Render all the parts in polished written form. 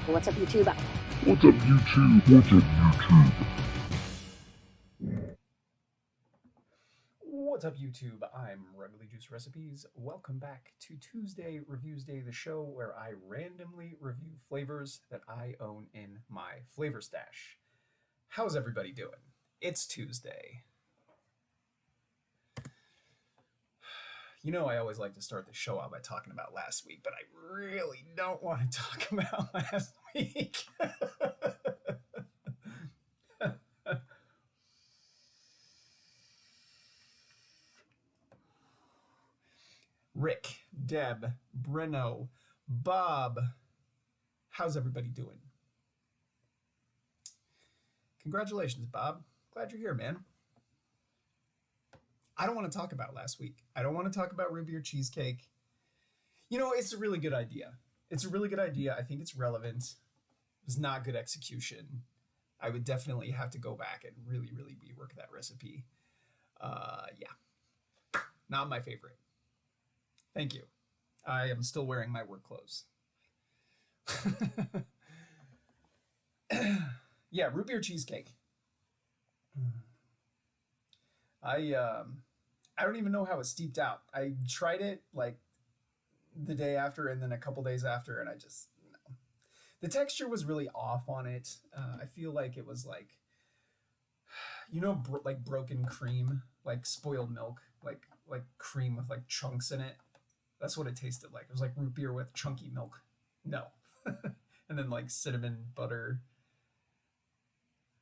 What's up, YouTube? What's up, YouTube? What's up, YouTube? What's up, YouTube? I'm Ruggly Juice Recipes. Welcome back to Tuesday Reviews Day, the show where I randomly review flavors that I own in my flavor stash. How's everybody doing? It's Tuesday. You know, I always like to start the show out by talking about last week, but I really don't want to talk about last week. Rick, Deb, Breno, Bob, how's everybody doing? Congratulations, Bob. Glad you're here, man. I don't want to talk about last week. I don't want to talk about root beer cheesecake. You know, it's a really good idea. It's a really good idea. I think it's relevant. It was not good execution. I would definitely have to go back and really rework that recipe. Yeah, not my favorite. Thank you. I am still wearing my work clothes. Yeah, root beer cheesecake. I don't even know how it steeped out. I tried it like the day after and then a couple days after, and I just, no. The texture was really off on it. I feel like it was like, you know, like broken cream, like spoiled milk, like cream with like chunks in it. That's what it tasted like. It was like root beer with chunky milk. No. And then like cinnamon butter.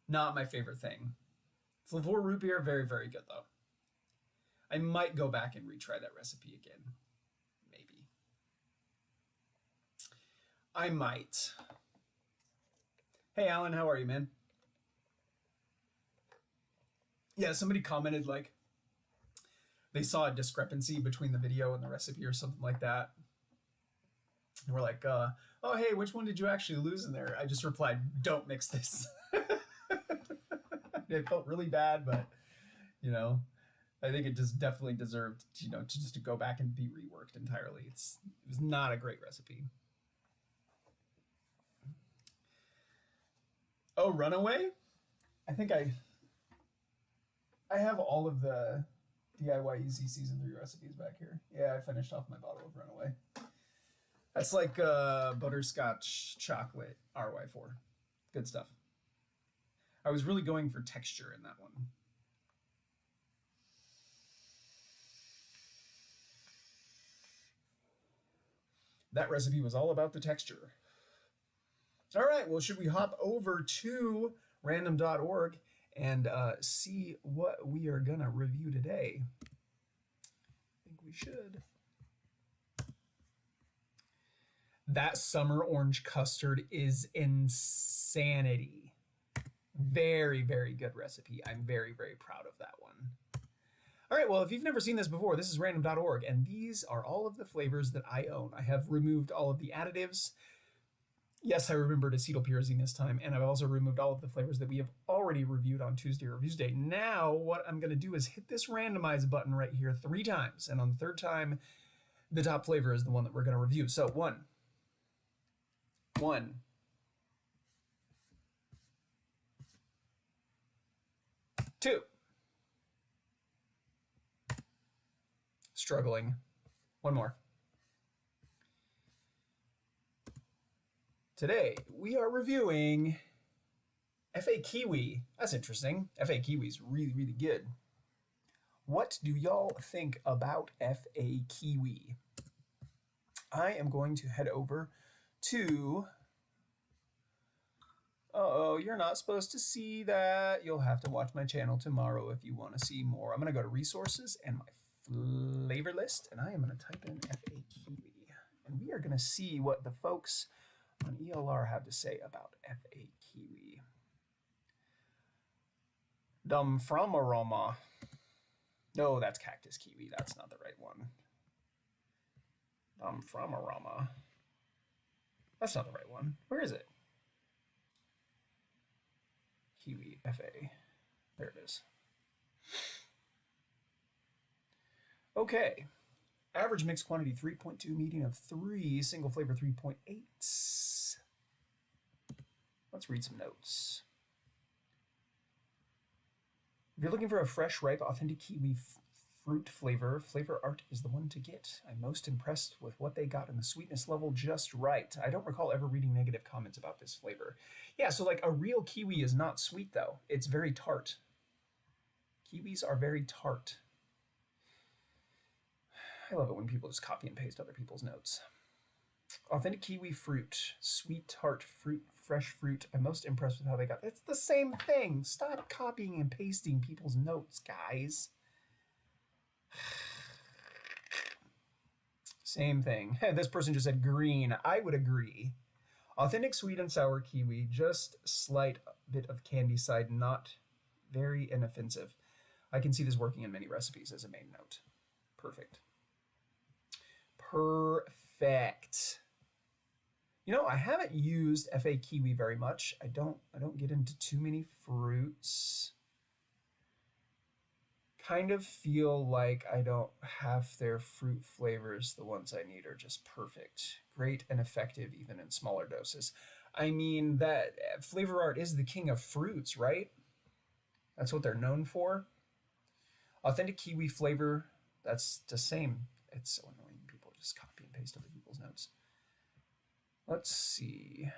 Not my favorite thing. Flavor root beer, very good though. I might go back and retry that recipe again. Maybe. I might. Hey Alan, how are you, man? Yeah, somebody commented like they saw a discrepancy between the video and the recipe or something like that. And we're like, oh, hey, which one did you actually lose in there? I just replied, don't mix this. It felt really bad, but, you know, I think it just definitely deserved, you know, to go back and be reworked entirely. It was not a great recipe. Oh, Runaway? I think I have all of the DIY Easy Season 3 recipes back here. Yeah, I finished off my bottle of Runaway. That's like butterscotch chocolate RY4. Good stuff. I was really going for texture in that one. That recipe was all about the texture. All right, well, should we hop over to random.org and see what we are going to review today? I think we should. That summer orange custard is insanity. Very good recipe. I'm very proud of that one. All right, well, if you've never seen this before, this is random.org, and these are all of the flavors that I own. I have removed all of the additives. Yes, I remembered acetylpyrazine this time, and I've also removed all of the flavors that we have already reviewed on Tuesday Reviews Day. Now, what I'm going to do is hit this randomize button right here 3 times, and on the 3rd time, the top flavor is the one that we're going to review. So, 1, 2. Struggling. 1 more. Today, we are reviewing FA Kiwi. That's interesting. FA Kiwi is really good. What do y'all think about FA Kiwi? I am going to head over to... Oh, you're not supposed to see that. You'll have to watch my channel tomorrow if you want to see more. I'm going to go to resources and my flavor list, and I am going to type in FA Kiwi. And we are going to see what the folks on ELR have to say about FA Kiwi. Dum from aroma. No, that's cactus kiwi. That's not the right one. Dum from aroma. That's not the right one. Where is it? Kiwi FA. There it is. Okay. Average mixed quantity 3.2, median of 3, single flavor 3.8. Let's read some notes. If you're looking for a fresh, ripe, authentic kiwi fruit flavor, Flavor Art is the one to get. I'm most impressed with what they got in the sweetness level just right. I don't recall ever reading negative comments about this flavor. Yeah, so like a real kiwi is not sweet though. It's very tart. Kiwis are very tart. I love it when people just copy and paste other people's notes. Authentic kiwi fruit, sweet tart fruit, fresh fruit. I'm most impressed with how they got. It's the same thing. Stop copying and pasting people's notes, guys. Same thing. This person just said green. I would agree. Authentic sweet and sour kiwi, just slight bit of candy side, not very inoffensive. I can see this working in many recipes as a main note. Perfect. Perfect. You know, I haven't used FA Kiwi very much. I don't get into too many fruits. Kind of feel like I don't have their fruit flavors. The ones I need are just perfect. Great and effective even in smaller doses. I mean, that Flavor Art is the king of fruits, right? That's what they're known for. Authentic kiwi flavor, that's the same. It's so annoying. People just copy and paste other people's notes. Let's see.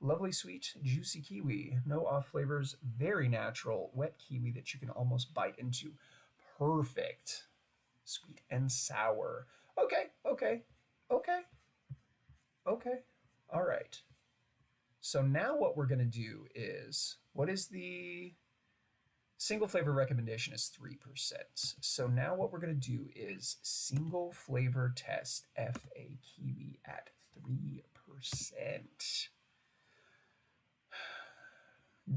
Lovely, sweet, juicy kiwi. No off flavors. Very natural, wet kiwi that you can almost bite into. Perfect. Sweet and sour. Okay. All right. So now what we're going to do is, what is the single flavor recommendation is 3%. So now what we're going to do is single flavor test FA Kiwi at 3%.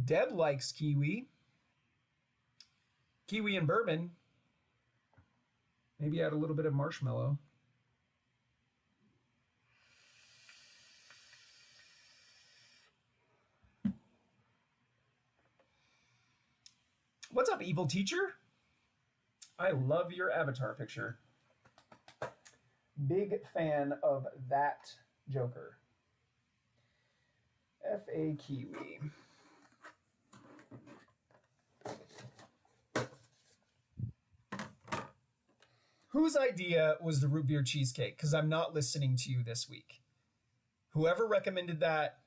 Deb likes kiwi. Kiwi and bourbon. Maybe add a little bit of marshmallow. What's up, evil teacher? I love your avatar picture. Big fan of that Joker. FA Kiwi. Whose idea was the root beer cheesecake? Because I'm not listening to you this week. Whoever recommended that,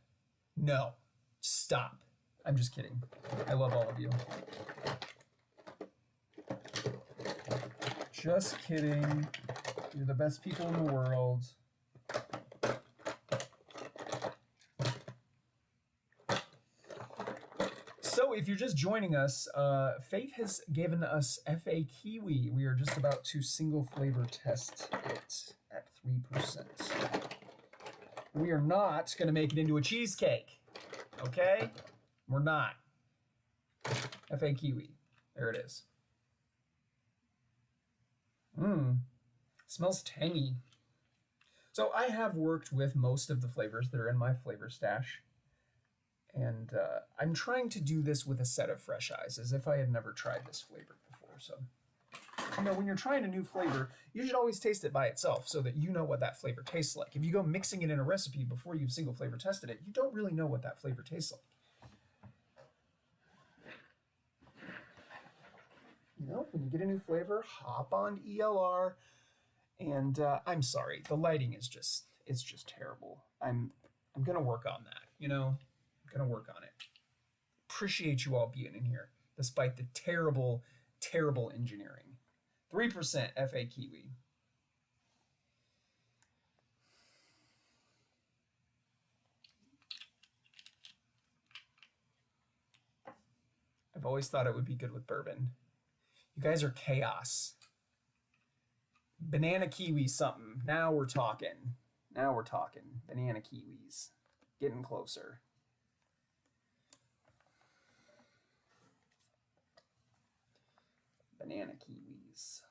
no. Stop. I'm just kidding. I love all of you. Just kidding. You're the best people in the world. So if you're just joining us, Fate has given us FA Kiwi. We are just about to single flavor test it at 3%. We are not going to make it into a cheesecake. Okay? We're not. FA Kiwi. There it is. Smells tangy. So I have worked with most of the flavors that are in my flavor stash. And I'm trying to do this with a set of fresh eyes, as if I had never tried this flavor before. So, you know, when you're trying a new flavor, you should always taste it by itself so that you know what that flavor tastes like. If you go mixing it in a recipe before you've single flavor tested it, you don't really know what that flavor tastes like. You know, when you get a new flavor, hop on ELR. And I'm sorry, the lighting is just, it's just terrible. I'm going to work on that, you know? I'm going to work on it. Appreciate you all being in here, despite the terrible, terrible engineering. 3% FA Kiwi. I've always thought it would be good with bourbon. You guys are chaos. Banana kiwi something. Now we're talking. Now we're talking. Banana kiwis. Getting closer. Banana kiwis.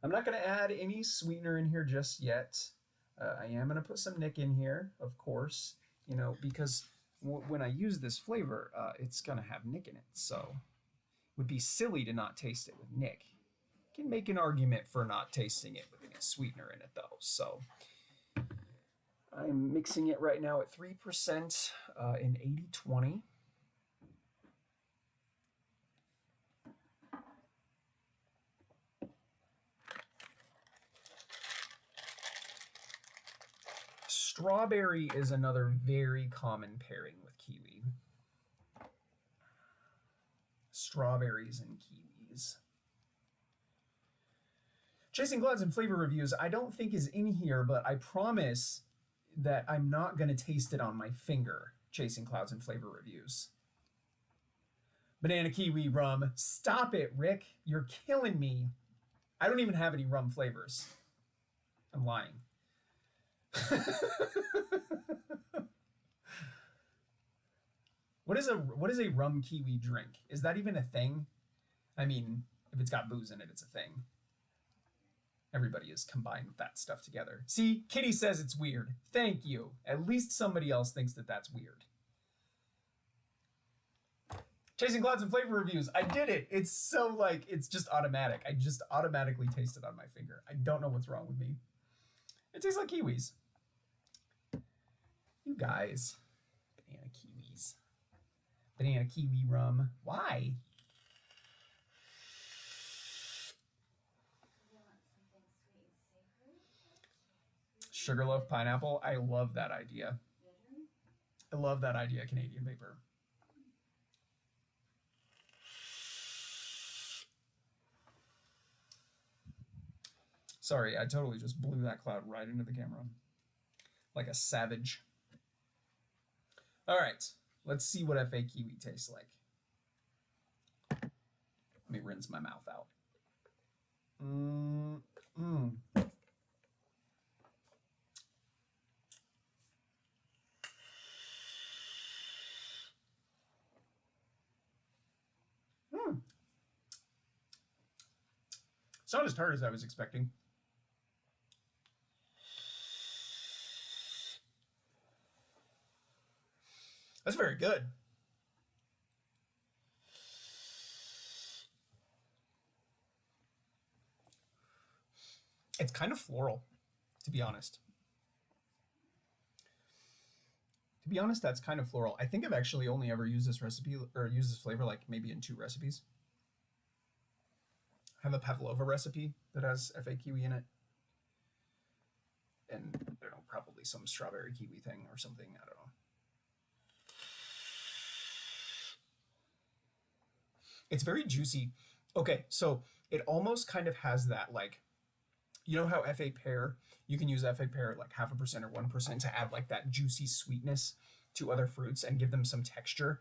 I'm not going to add any sweetener in here just yet. I am going to put some Nick in here, of course, you know, because when I use this flavor, it's going to have Nick in it. So it would be silly to not taste it with Nick. You can make an argument for not tasting it with any sweetener in it, though. So, I'm mixing it right now at 3% in 80-20. Strawberry is another very common pairing with kiwi. Strawberries and kiwis. Chasing Clouds and Flavor Reviews, I don't think is in here, but I promise that I'm not going to taste it on my finger. Chasing Clouds and Flavor Reviews. Banana kiwi rum. Stop it, Rick. You're killing me. I don't even have any rum flavors. I'm lying. What is a rum kiwi drink? Is that even a thing? I mean, if it's got booze in it, it's a thing. Everybody has combined that stuff together. See, Kitty says it's weird. Thank you. At least somebody else thinks that that's weird. Chasing Clouds and Flavor Reviews. I did it. It's so like, it's just automatic. I just automatically taste it on my finger. I don't know what's wrong with me. It tastes like kiwis. You guys. Banana kiwis. Banana kiwi rum. Why? Sugarloaf Pineapple. I love that idea. I love that idea, Canadian Vapor. Sorry, I totally just blew that cloud right into the camera. Like a savage. All right, let's see what FA Kiwi tastes like. Let me rinse my mouth out. It's not as tart as I was expecting. That's very good. It's kind of floral, to be honest. To be honest, that's kind of floral. I think I've actually only ever used this recipe or used this flavor like maybe in 2 recipes. I have a pavlova recipe that has FA Kiwi in it. And I don't know, probably some strawberry kiwi thing or something. I don't know. It's very juicy. Okay, so it almost kind of has that, like, you know how FA pear, you can use FA pear at like 0.5% or 1% to add like that juicy sweetness to other fruits and give them some texture.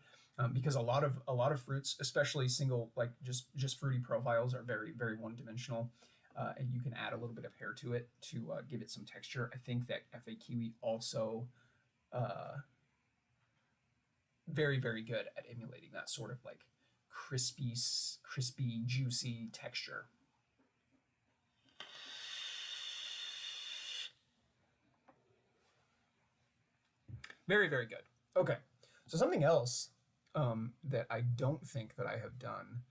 Because a lot of fruits, especially single, like just fruity profiles, are very, very one-dimensional. And you can add a little bit of pear to it to give it some texture. I think that FA Kiwi also very, very good at emulating that sort of like crispy, juicy texture. Very, very good. Okay, so something else that I don't think that I have done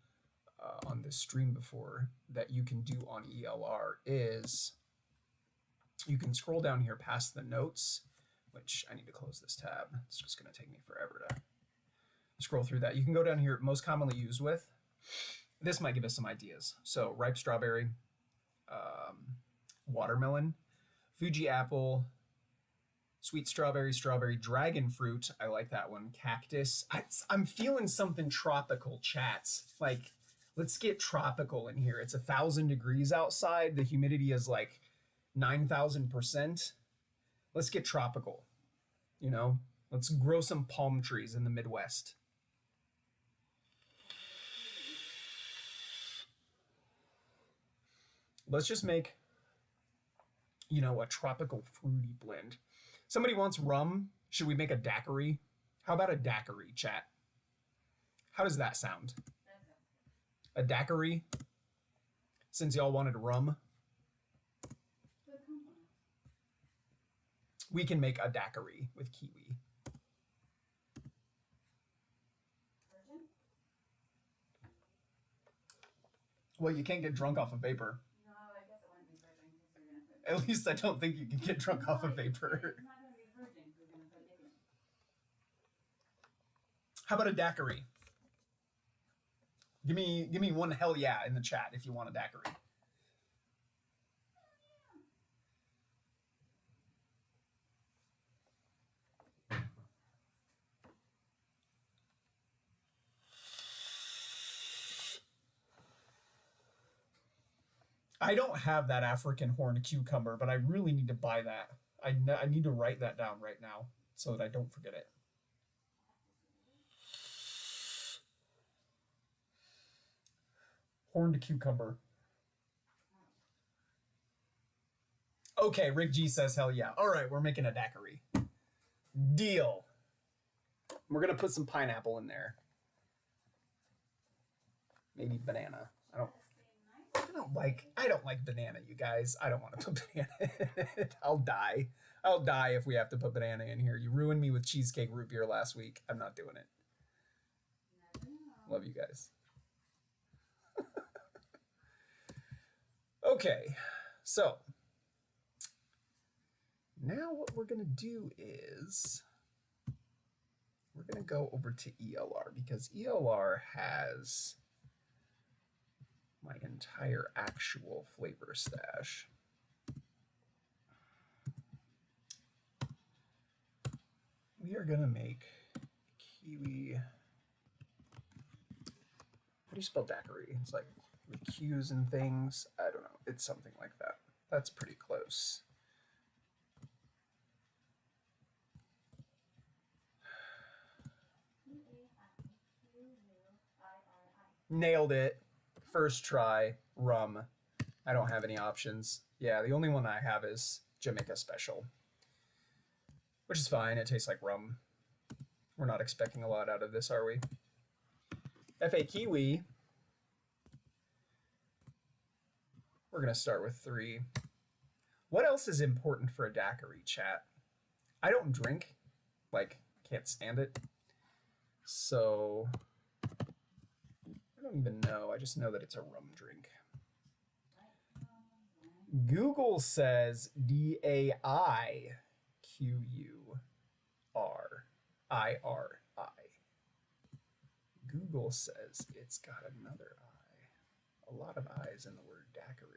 on this stream before that you can do on ELR is you can scroll down here past the notes, which I need to close this tab. It's just going to take me forever to scroll through that. You can go down here, most commonly used with. This might give us some ideas. So ripe strawberry, watermelon, Fuji apple, sweet strawberry, dragon fruit. I like that one. Cactus. I'm feeling something tropical, chats. Like, let's get tropical in here. It's 1,000 degrees outside. The humidity is like 9,000%. Let's get tropical. You know, let's grow some palm trees in the Midwest. Let's just make, you know, a tropical fruity blend. Somebody wants rum. Should we make a daiquiri? How about a daiquiri, chat? How does that sound? A daiquiri? Since y'all wanted rum. We can make a daiquiri with kiwi. Well, you can't get drunk off of vapor. No, I guess it wouldn't be virgin because you're going to put... At least I don't think you can get drunk off of vapor. It's not going to be How about a daiquiri? Give me one hell yeah in the chat if you want a daiquiri. I don't have that African horned cucumber, but I really need to buy that. I need to write that down right now so that I don't forget it. Horned cucumber. Okay, Rick G says hell yeah. All right, we're making a daiquiri. Deal. We're gonna put some pineapple in there. Maybe banana. I don't like banana, you guys. I don't want to put banana in it. I'll die. I'll die if we have to put banana in here. You ruined me with cheesecake root beer last week. I'm not doing it. Love you guys. Okay, so now what we're gonna do is we're gonna go over to ELR because ELR has my entire actual flavor stash. We are gonna make kiwi. How do you spell daiquiri? It's like with Q's and things. I don't know. It's something like that. That's pretty close. Nailed it. First try, rum. I don't have any options. Yeah, the only one I have is Jamaica Special, which is fine. It tastes like rum. We're not expecting a lot out of this, are we? FA Kiwi. We're going to start with 3. What else is important for a daiquiri, chat? I don't drink. Like, can't stand it. So I don't even know. I just know that it's a rum drink. Google says DAIQURIRI. Google says it's got another I. A lot of I's in the word daiquiri.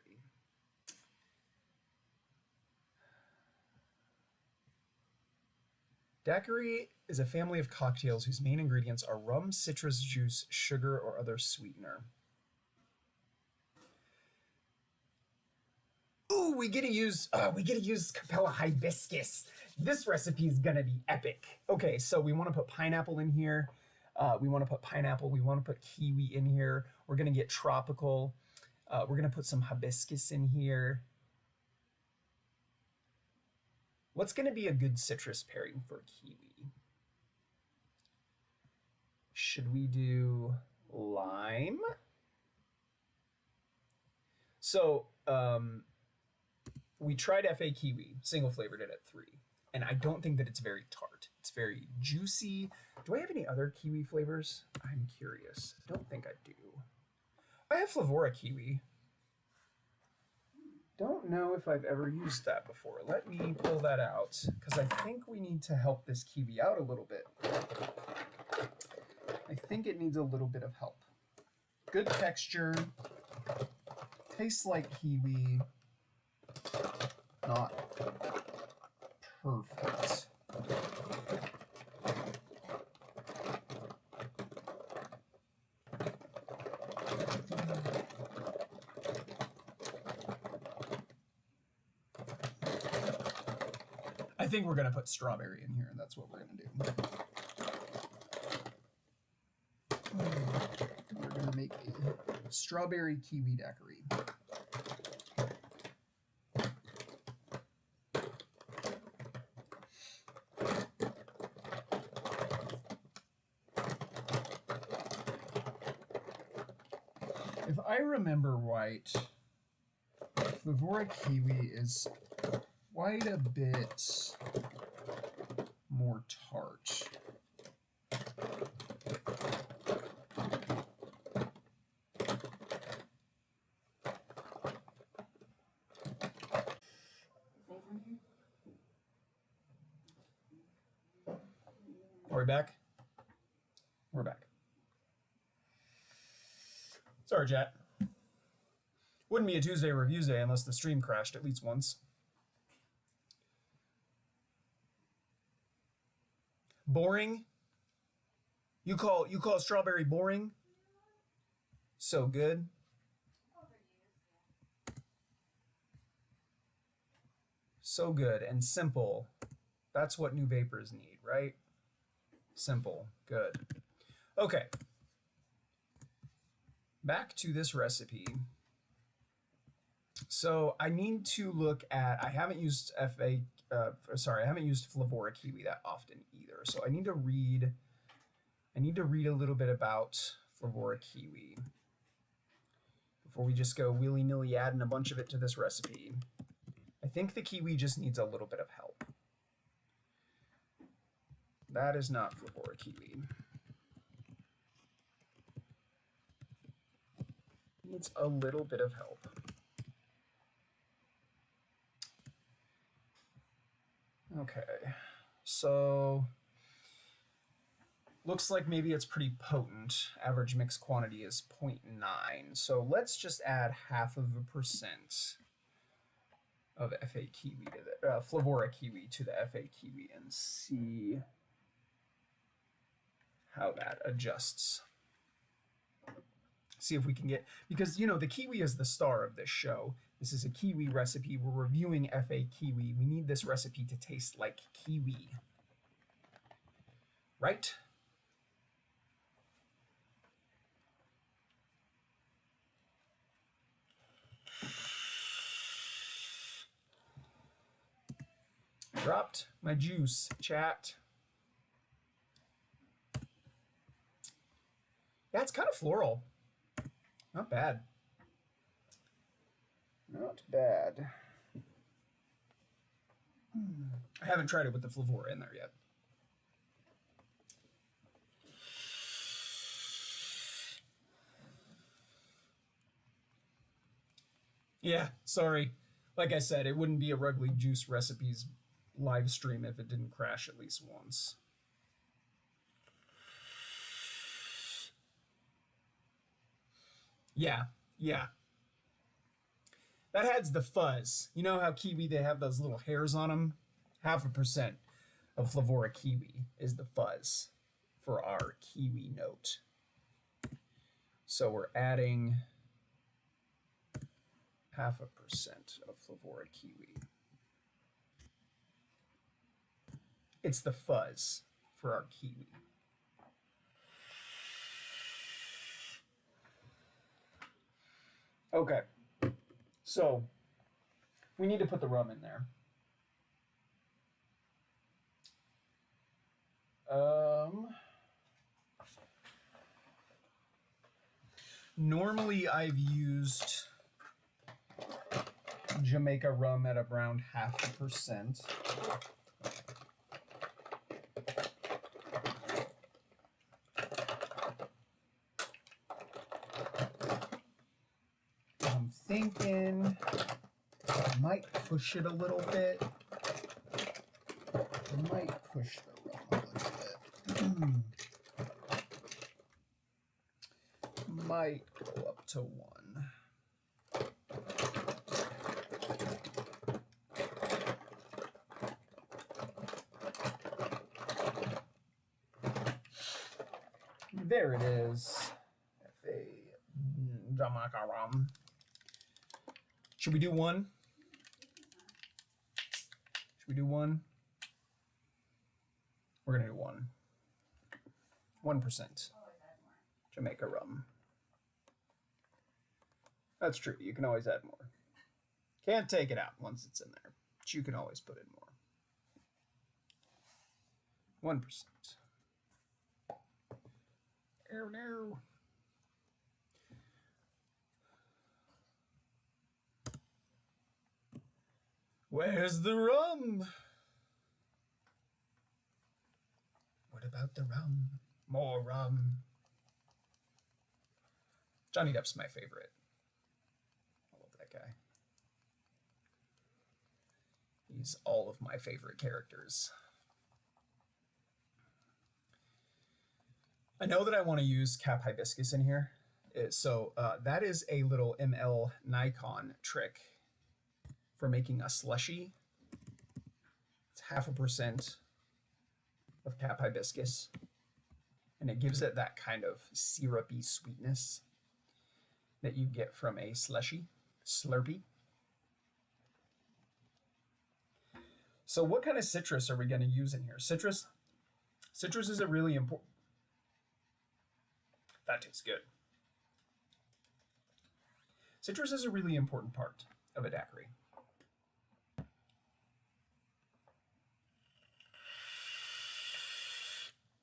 Daiquiri is a family of cocktails whose main ingredients are rum, citrus juice, sugar, or other sweetener. Ooh, we get to use Capella Hibiscus. This recipe is gonna be epic. Okay, so we want to put pineapple in here. We want to put pineapple. We want to put kiwi in here. We're gonna get tropical. We're gonna put some hibiscus in here. What's gonna be a good citrus pairing for kiwi? Should we do lime? So we tried FA Kiwi, single flavored it at 3, and I don't think that it's very tart. It's very juicy. Do I have any other kiwi flavors? I'm curious. I don't think I do. I have Flavora Kiwi. Don't know if I've ever used that before. Let me pull that out, because I think we need to help this kiwi out a little bit. I think it needs a little bit of help. Good texture. Tastes like kiwi. Not perfect. I think we're going to put strawberry in here, and that's what we're going to do. We're going to make a strawberry kiwi daiquiri. If I remember right, Flavora Kiwi is quite a bit more tart. Are we back? We're back. Sorry, chat. Wouldn't be a Tuesday Reviews Day unless the stream crashed at least once. Boring? You call strawberry boring? So good. So good and simple. That's what new vapors need, right? Simple. Good. Okay. Back to this recipe. So I need to look at, I haven't used I haven't used Flavora Kiwi that often either. So I need to read a little bit about Flavora Kiwi before we just go willy-nilly adding a bunch of it to this recipe. I think the kiwi just needs a little bit of help. That is not Flavora Kiwi. Needs a little bit of help. Okay, so looks like maybe it's pretty potent. Average mix quantity is 0.9. So let's just add 0.5% of FA Kiwi to the Flavora Kiwi to the FA Kiwi and see how that adjusts. See if we can get, because you know the kiwi is the star of this show. This is a kiwi recipe. We're reviewing FA Kiwi. We need this recipe to taste like kiwi. Right? Dropped my juice, chat. Yeah, it's kind of floral. Not bad. Not bad. I haven't tried it with the Flavora in there yet. Yeah, sorry. Like I said, it wouldn't be a Ruggly Juice Recipes live stream if it didn't crash at least once. Yeah. That adds the fuzz. You know how kiwi, they have those little hairs on them? 0.5% of Flavora Kiwi is the fuzz for our kiwi note. So we're adding 0.5% of Flavora Kiwi. It's the fuzz for our kiwi. Okay, so we need to put the rum in there. Normally I've used Jamaica rum at around 0.5%. I'm thinking I might push it a little bit. I might push the rum a little bit. Might go up to 1. There it is. FA Jamaica Rhum. Should we do 1? Should we do 1? We're gonna do 1. 1%. Jamaica rum. That's true. You can always add more. Can't take it out once it's in there, but you can always put in more. 1%. Oh no. Where's the rum? What about the rum? More rum. Johnny Depp's my favorite. I love that guy. He's all of my favorite characters. I know that I want to use CAP Hibiscus in here. So that is a little ML Nikon trick for making a slushy. It's 0.5% of CAP Hibiscus. And it gives it that kind of syrupy sweetness that you get from a slushy, slurpee. So what kind of citrus are we going to use in here? Citrus is a really important... That tastes good. Citrus is a really important part of a daiquiri.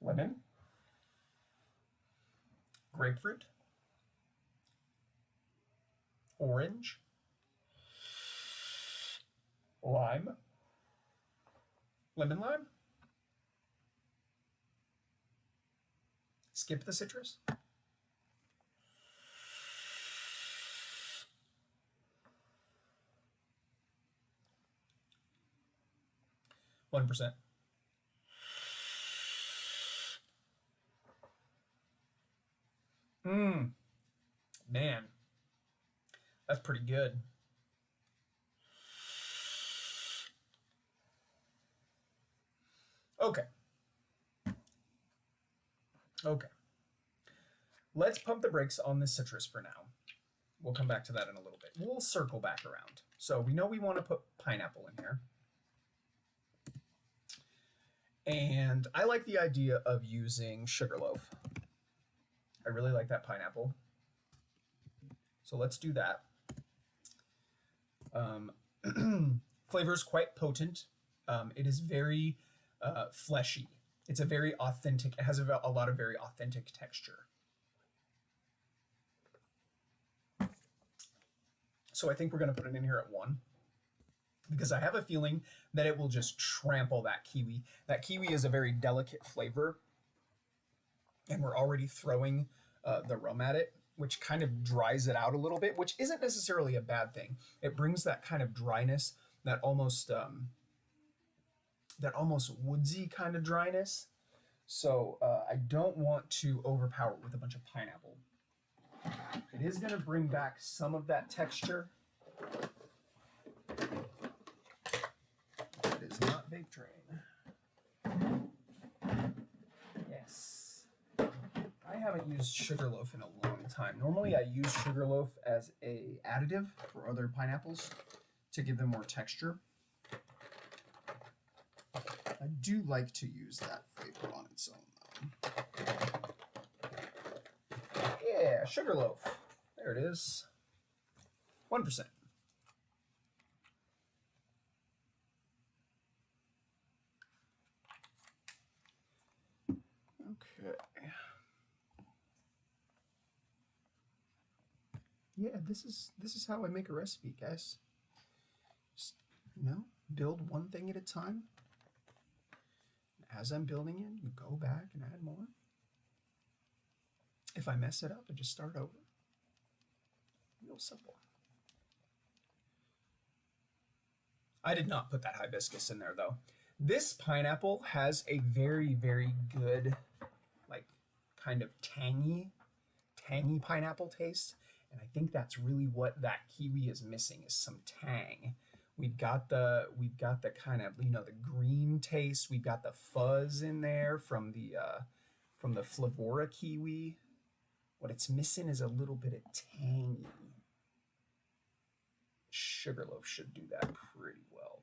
Lemon, grapefruit, orange, lime, lemon lime. Skip the citrus. One %. Man, that's pretty good. Okay. Let's pump the brakes on the citrus for now. We'll come back to that in a little bit. We'll circle back around. So we know we want to put pineapple in here. And I like the idea of using Sugarloaf. I really like that pineapple. So let's do that. Flavor is quite potent. It is very fleshy. It's a very authentic, it has a lot of very authentic texture. So I think we're going to put it in here at 1. Because I have a feeling that it will just trample that kiwi. That kiwi is a very delicate flavor. And we're already throwing the rum at it, which kind of dries it out a little bit, which isn't necessarily a bad thing. It brings that kind of dryness, that almost woodsy kind of dryness. So I don't want to overpower it with a bunch of pineapple. It is going to bring back some of that texture. It is not Vape Train. Yes. I haven't used Sugarloaf in a long time. Normally I use Sugarloaf as a additive for other pineapples to give them more texture. I do like to use that flavor on its own though. Yeah, Sugarloaf. There it is. 1%. Okay. Yeah, this is how I make a recipe, guys. Just, build one thing at a time. As I'm building it, you go back and add more. If I mess it up, I just start over. Real simple. I did not put that hibiscus in there though. This pineapple has a very, very good, like, kind of tangy pineapple taste. And I think that's really what that kiwi is missing, is some tang. We've got the kind of, the green taste. We've got the fuzz in there from the Flavora kiwi. What it's missing is a little bit of tangy. Sugarloaf should do that pretty well.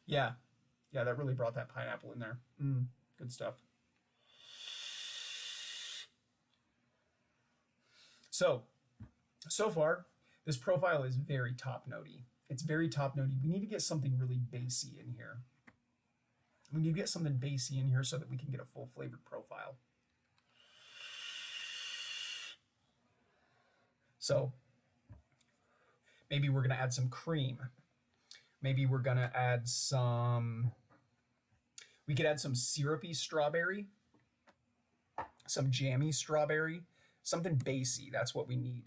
Yeah, that really brought that pineapple in there. Good stuff. So far, this profile is very top notey. It's very top notey. We need to get something really bassy in here. We need to get something bassy in here so that we can get a full flavored profile. So maybe we're going to add some cream. Maybe we're going to add some, we could add some syrupy strawberry. some jammy strawberry, something bassy. That's what we need.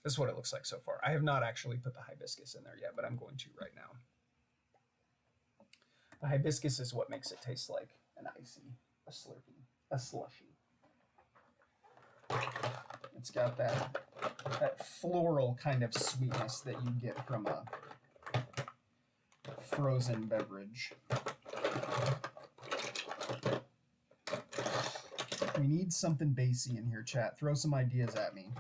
This is what it looks like so far. I have not actually put the hibiscus in there yet, but I'm going to right now. The hibiscus is what makes it taste like an icy, a slurpee, a slushy. It's got that floral kind of sweetness that you get from a frozen beverage. We need something bassy in here, chat. Throw some ideas at me.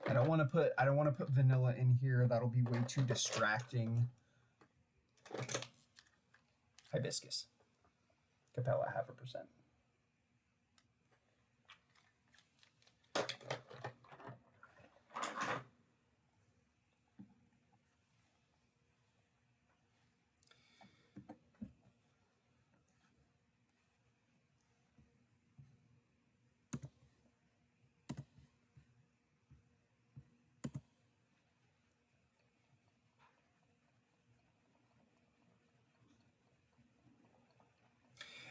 I don't want to put vanilla in here. That'll be way too distracting. Hibiscus. Capella 0.5%.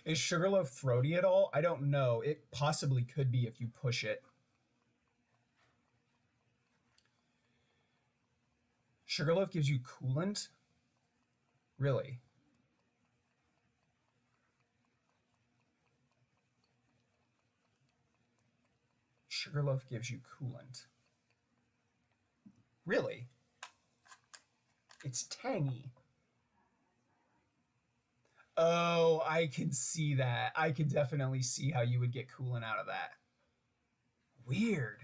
Is Sugarloaf throaty at all? I don't know. It possibly could be if you push it. Sugarloaf gives you coolant? Really? Sugarloaf gives you coolant. Really? It's tangy. Oh, I can see that. I can definitely see how you would get coolant out of that. Weird.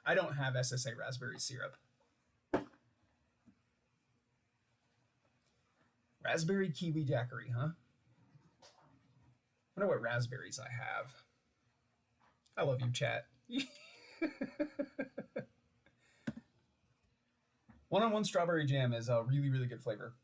I don't have SSA raspberry syrup. Raspberry kiwi daiquiri, huh? I wonder what raspberries I have. I love you, chat. One-on-one strawberry jam is a really, really good flavor.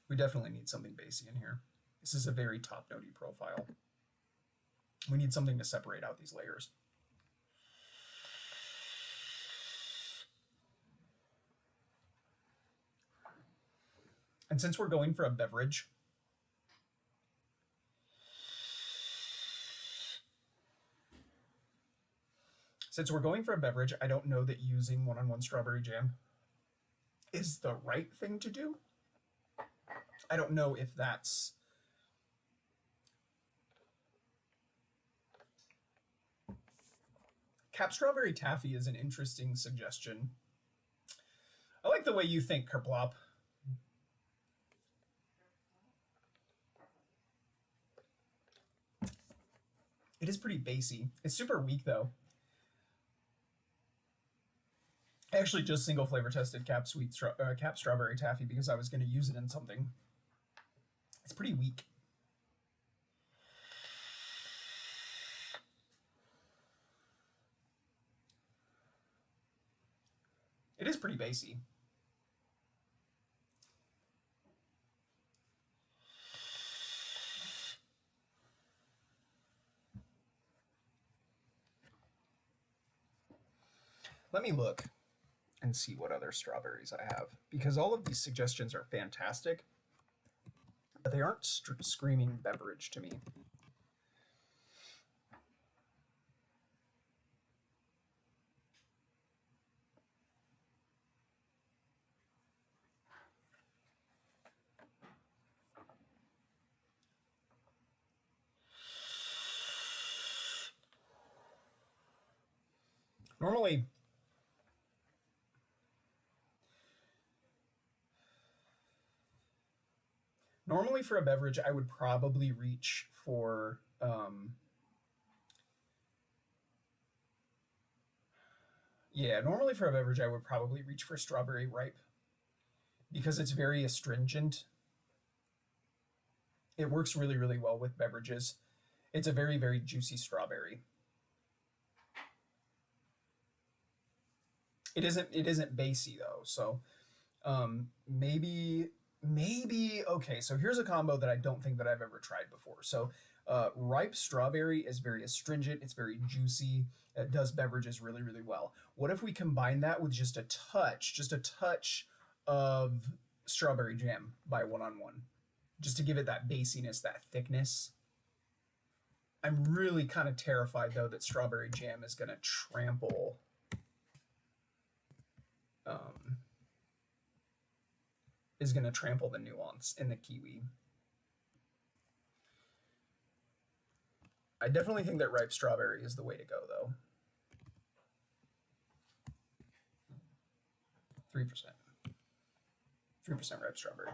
We definitely need something bassy in here. This is a very top notey profile. We need something to separate out these layers. And since we're going for a beverage, I don't know that using one-on-one strawberry jam is the right thing to do. I don't know if that's CAP Strawberry Taffy is an interesting suggestion. I like the way you think, Kerplop. It is pretty bassy. It's super weak though. I actually just single flavor tested CAP Strawberry Taffy because I was going to use it in something. It's pretty weak. It is pretty bassy. Let me look and see what other strawberries I have, because all of these suggestions are fantastic, but they aren't screaming beverage to me. Normally for a beverage, I would probably reach for normally for a beverage, I would probably reach for Strawberry Ripe because it's very astringent. It works really, really well with beverages. It's a very, very juicy strawberry. It isn't bassy though, so Maybe, okay, so here's a combo that I don't think that I've ever tried before. So ripe strawberry is very astringent, it's very juicy, it does beverages really, really well. What if we combine that with just a touch of strawberry jam by one-on-one, just to give it that basiness, that thickness? I'm really kind of terrified, though, that strawberry jam is going to trample the nuance in the kiwi. I definitely think that ripe strawberry is the way to go, though. 3%. 3% ripe strawberry.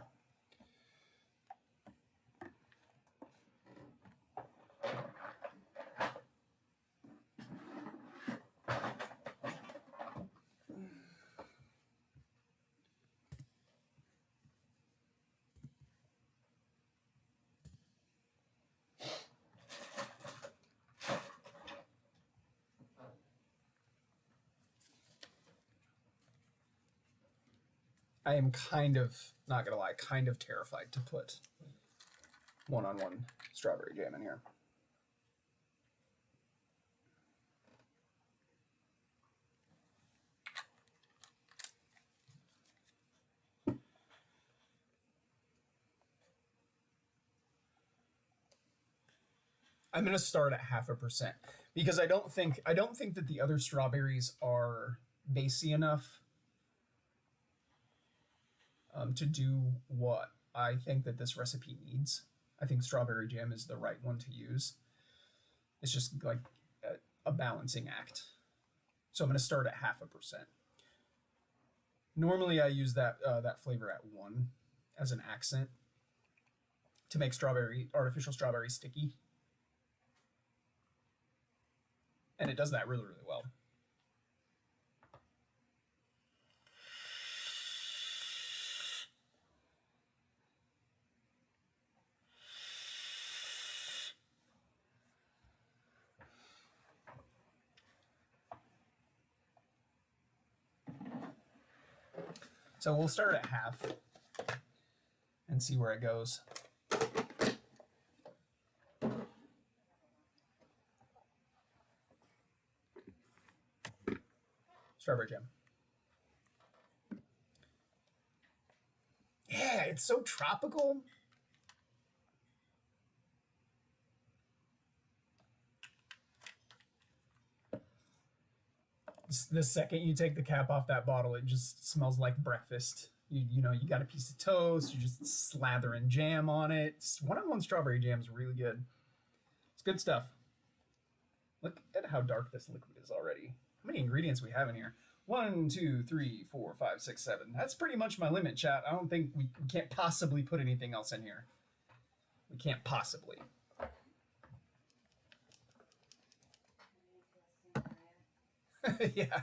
I am kind of, not gonna lie, kind of terrified to put one-on-one strawberry jam in here. I'm gonna start at 0.5% because I don't think that the other strawberries are bassy enough to do what I think that this recipe needs. I think strawberry jam is the right one to use. It's just like a balancing act. So I'm going to start at 0.5%. Normally I use that flavor at 1 as an accent to make artificial strawberry sticky. And it does that really, really well. So we'll start at 0.5 and see where it goes. Strawberry jam. Yeah, it's so tropical. The second you take the cap off that bottle, it just smells like breakfast. You know, you got a piece of toast, you're just slathering jam on it. One-on-one strawberry jam is really good. It's good stuff. Look at how dark this liquid is already. How many ingredients we have in here? 1, 2, 3, 4, 5, 6, 7. That's pretty much my limit, chat. I don't think we can't possibly put anything else in here. We can't possibly. Yeah.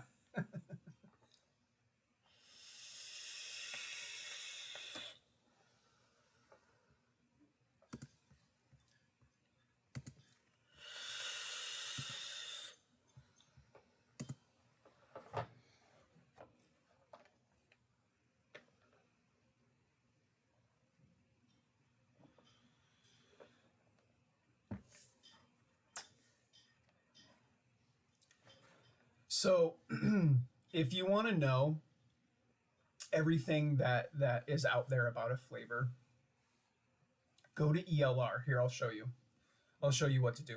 So if you want to know everything that is out there about a flavor, go to ELR. Here, I'll show you. I'll show you what to do.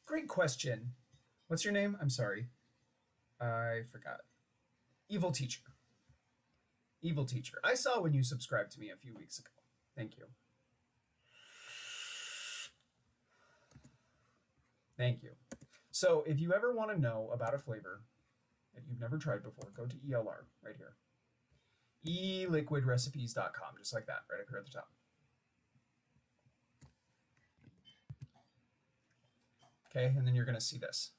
Great question. What's your name? I'm sorry. I forgot. Evil Teacher. Evil Teacher. I saw when you subscribed to me a few weeks ago. Thank you. Thank you. So if you ever want to know about a flavor that you've never tried before, go to ELR right here. eliquidrecipes.com, just like that, right up here at the top. Okay, and then you're going to see this.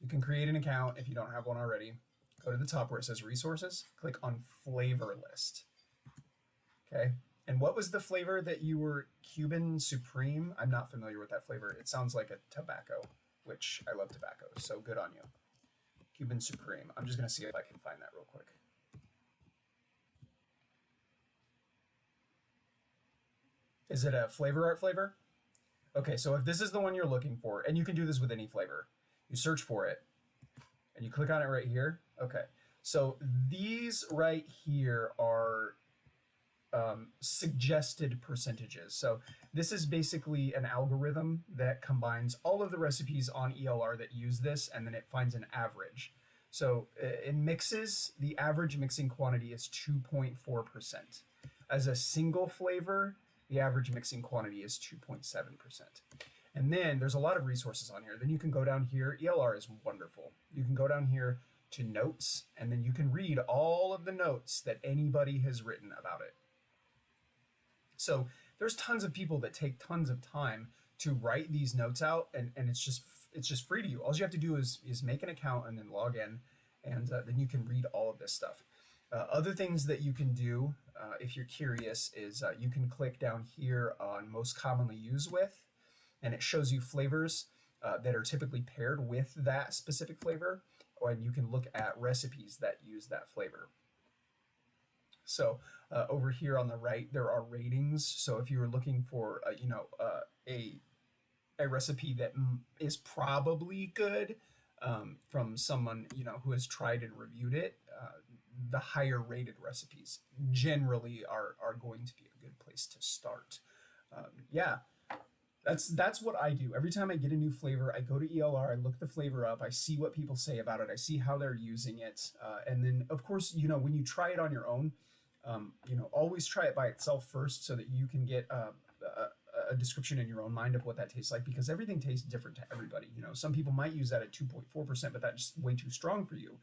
You can create an account if you don't have one already. Go to the top where it says resources, click on flavor list. Okay, And what was the flavor that you were, Cuban Supreme? I'm not familiar with that flavor. It sounds like a tobacco, which I love tobacco, so good on you. Cuban Supreme. I'm just going to see if I can find that real quick. Is it a flavor art flavor? Okay, so if this is the one you're looking for, and you can do this with any flavor, you search for it, and you click on it right here. Okay, so these right here are suggested percentages. So this is basically an algorithm that combines all of the recipes on ELR that use this, and then it finds an average. So in mixes, the average mixing quantity is 2.4%. As a single flavor, the average mixing quantity is 2.7%. And then there's a lot of resources on here. Then you can go down here. ELR is wonderful. You can go down here to notes, and then you can read all of the notes that anybody has written about it. So there's tons of people that take tons of time to write these notes out, and it's just free to you. All you have to do is make an account and then log in, and then you can read all of this stuff. Other things that you can do, if you're curious, is you can click down here on most commonly used with, and it shows you flavors that are typically paired with that specific flavor, and you can look at recipes that use that flavor. So over here on the right, there are ratings. So if you were looking for, a recipe that is probably good from someone, who has tried and reviewed it, the higher rated recipes generally are going to be a good place to start. Yeah, that's what I do. Every time I get a new flavor, I go to ELR, I look the flavor up, I see what people say about it, I see how they're using it. And then of course, when you try it on your own, always try it by itself first so that you can get a description in your own mind of what that tastes like, because everything tastes different to everybody. Some people might use that at 2.4%, but that's way too strong for you.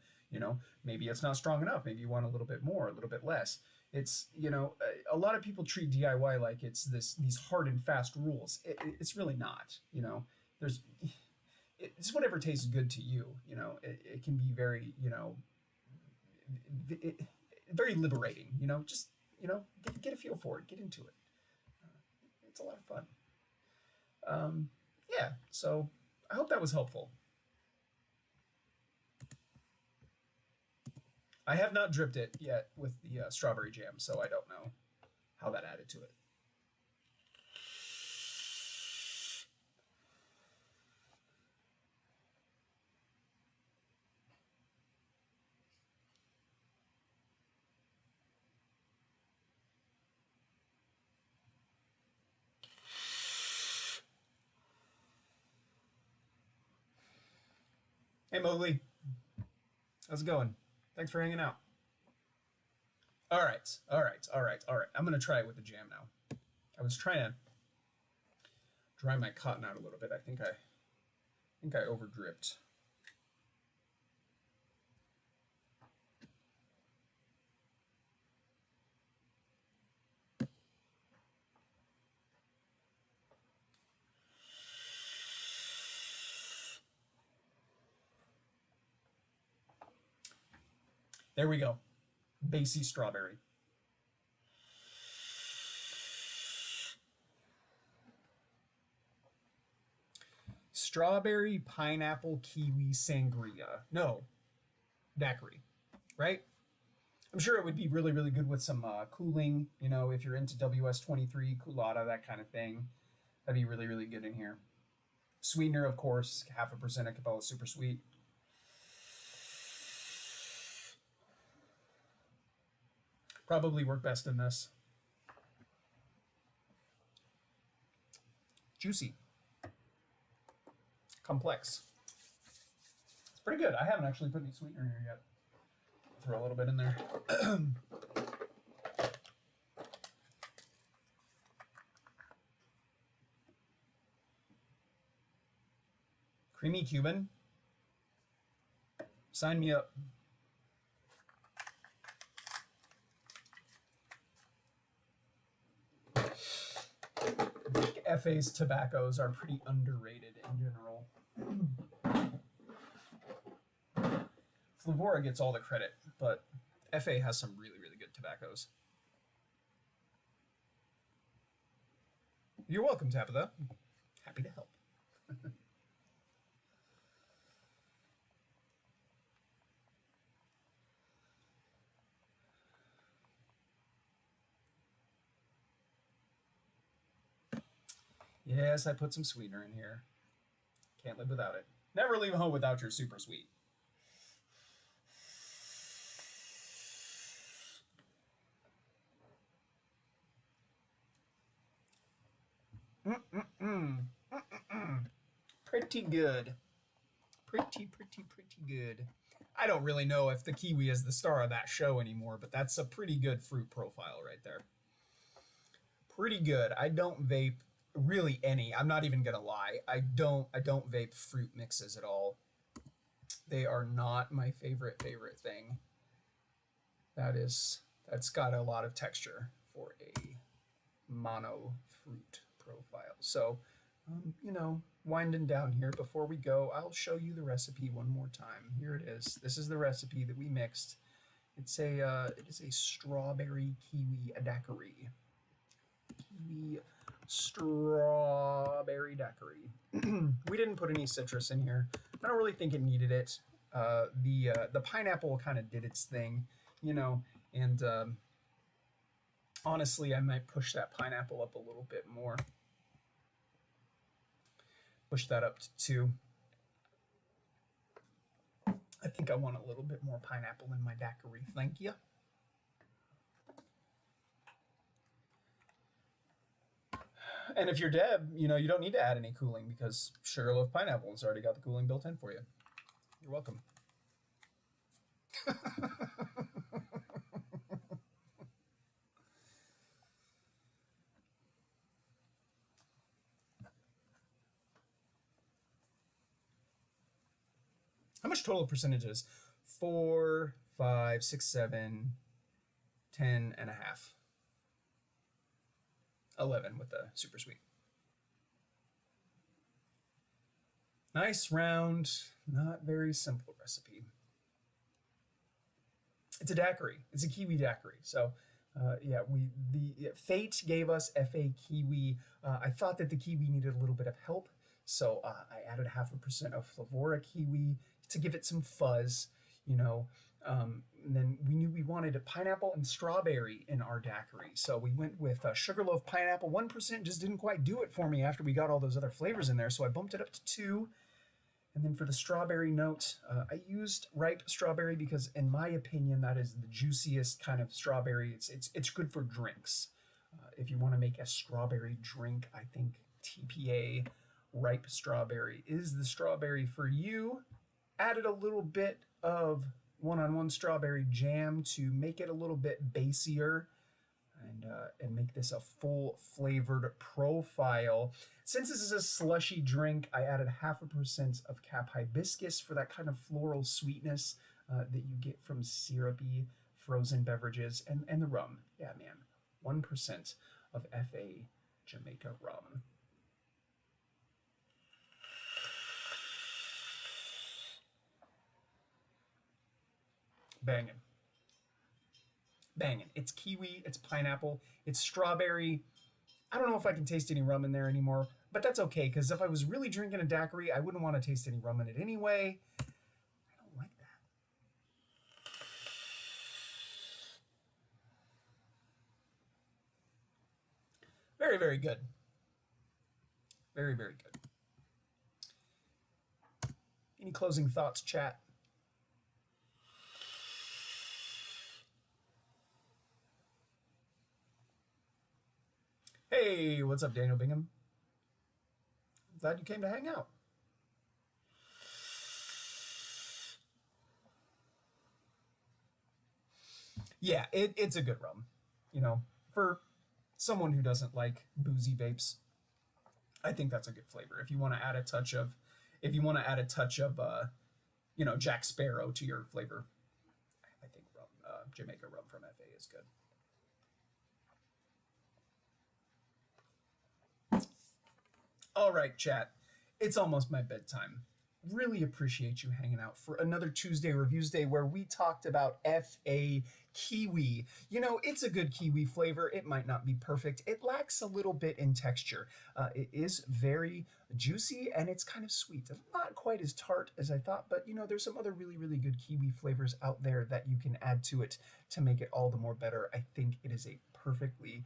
Maybe it's not strong enough. Maybe you want a little bit more, a little bit less. It's, a lot of people treat DIY like it's these hard and fast rules. It's really not. It's whatever tastes good to you. It can be very, very liberating. Just get a feel for it, get into it. It's a lot of fun. Yeah, so I hope that was helpful. I have not dripped it yet with the strawberry jam, so I don't know how that added to it. Hey Mowgli, how's it going? Thanks for hanging out. All right. I'm gonna try it with the jam now. I was trying to dry my cotton out a little bit. I think I over dripped. There we go. Basie strawberry. Strawberry pineapple kiwi sangria. No, daiquiri, right? I'm sure it would be really, really good with some cooling, if you're into WS23, culotta, that kind of thing. That'd be really, really good in here. Sweetener, of course, 0.5% of Cabela Super Sweet. Probably work best in this. Juicy. Complex. It's pretty good. I haven't actually put any sweetener in here yet. Throw a little bit in there. Creamy Cuban. Sign me up. FA's tobaccos are pretty underrated in general. Flavora gets all the credit, but FA has some really, really good tobaccos. You're welcome, Tabitha. Happy to help. Yes, I put some sweetener in here. Can't live without it. Never leave home without your super sweet. Pretty good. Pretty good. I don't really know if the kiwi is the star of that show anymore, but that's a pretty good fruit profile right there. Pretty good. I don't vape really any. I'm not even gonna lie. I don't vape fruit mixes at all. They are not my favorite thing. That's got a lot of texture for a mono fruit profile. So, you know, winding down here, before we go, I'll show you the recipe one more time. Here it is. This is the recipe that we mixed. It is a strawberry kiwi daiquiri. Kiwi strawberry daiquiri. We didn't put any citrus in here. I don't really think it needed it. The pineapple kind of did its thing, you know, and honestly, I might push that pineapple up a little bit more. Push that up to 2. I think I want a little bit more pineapple in my daiquiri. Thank you. And if you're Deb, you know, you don't need to add any cooling because Sugarloaf Pineapple has already got the cooling built in for you. You're welcome. How much total percentages? 4, 5, 6, 7, 10 and a half. 11 with the super sweet. Nice round, not very simple recipe. It's a daiquiri. It's a kiwi daiquiri. So yeah, fate gave us FA Kiwi. I thought that the kiwi needed a little bit of help, so I added 0.5% of Flavora kiwi to give it some fuzz, you know. And then we knew we wanted a pineapple and strawberry in our daiquiri, so we went with Sugarloaf Pineapple. 1% just didn't quite do it for me after we got all those other flavors in there, so I bumped it up to 2. And then for the strawberry note, I used ripe strawberry because, in my opinion, that is the juiciest kind of strawberry. It's good for drinks. If you want to make a strawberry drink, I think TPA Ripe Strawberry is the strawberry for you. Added a little bit of one-on-one strawberry jam to make it a little bit basier and make this a full flavored profile. Since this is a slushy drink, I added 0.5% of CAP Hibiscus for that kind of floral sweetness that you get from syrupy frozen beverages, and the rum. Yeah, man, 1% of FA Jamaica Rhum. Banging. Banging. It's kiwi, it's pineapple, it's strawberry. I don't know if I can taste any rum in there anymore, but that's okay, because if I was really drinking a daiquiri, I wouldn't want to taste any rum in it anyway. I don't like that. Very, very good. Very, very good. Any closing thoughts, chat? Hey, what's up, Daniel Bingham? Glad you came to hang out. Yeah, it's a good rum. You know, for someone who doesn't like boozy vapes, I think that's a good flavor. If you want to add a touch of, you know, Jack Sparrow to your flavor, I think Jamaica Rum from FA is good. All right, chat. It's almost my bedtime. really appreciate you hanging out for another Tuesday Reviews Day where we talked about FA Kiwi. You know, it's a good kiwi flavor. It might not be perfect. It lacks a little bit in texture. It is very juicy and it's kind of sweet. Not quite as tart as I thought, but you know, there's some other really, really good kiwi flavors out there that you can add to it to make it all the more better. I think it is a perfectly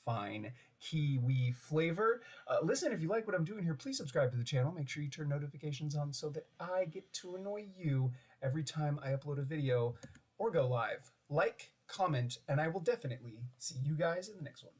fine kiwi flavor. Listen, if you like what I'm doing here, please subscribe to the channel. Make sure you turn notifications on so that I get to annoy you every time I upload a video or go live. Like, comment, and I will definitely see you guys in the next one.